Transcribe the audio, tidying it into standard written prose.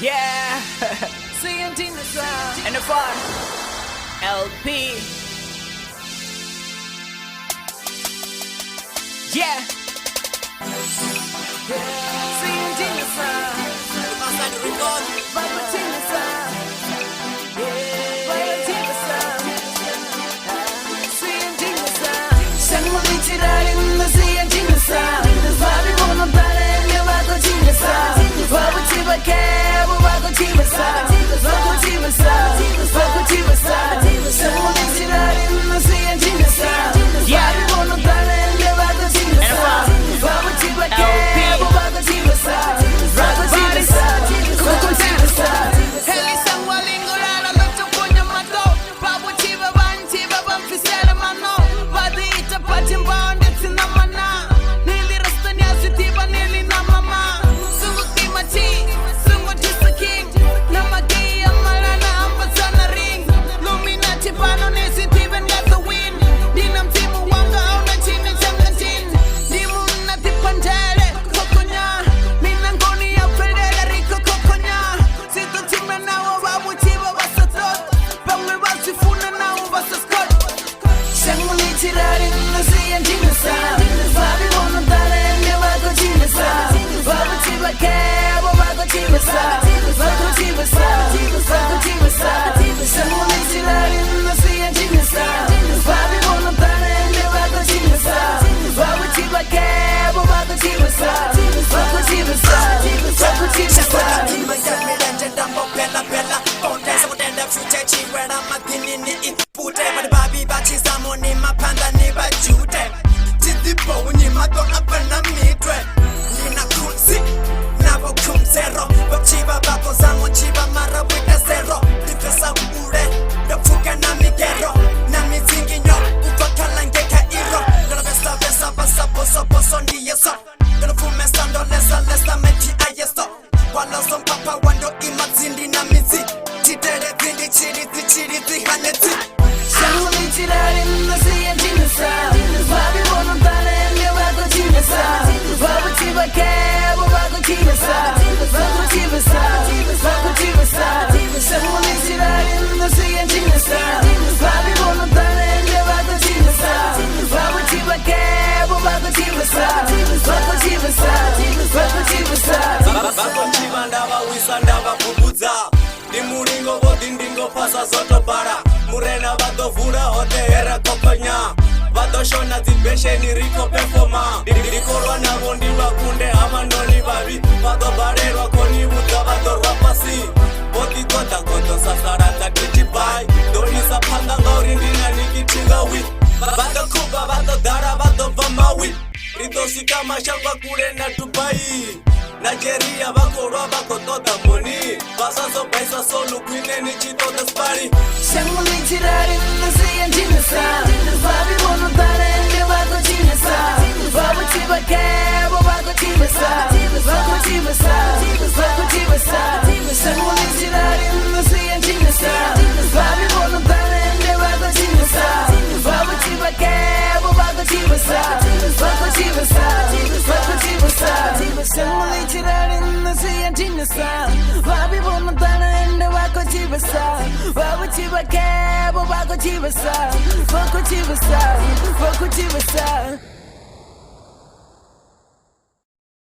Yeah, NFR, LP. Yeah. Dimuringo bodindingo pasa soto para Murena vado vura hote era kokonya Vado shona zibesheni riko performa Riko rwana bondi bakunde amanoni babi Vado barerwa koni buta vado rapasi Boti kota koto sasarata kichibai Doni sapanda ngauri ndina nikitinga wit Vado kuba vado dara vado vamawi Rito sika mashamba kure na Dubai Nigeria bakorwa bakotoda moni Basaso pesa solo kwine ni chito da spari Siamo litirare non sei antinasa Vabi buono dare ne vado cinesa Vabo tiba kebo vado tibasa Vado tibasa Vado tibasa Siamo litirare non sei antinasa Vabi buono dare ne vado cinesa Vabo tiba kebo vado tibasa Vado tibasa Vado tibasa Siamo litirare non sei antinasa Vabi buono dare ne vado cinesa Vabo tiba kebo vado tibasa Vado tibasa Vado tibasa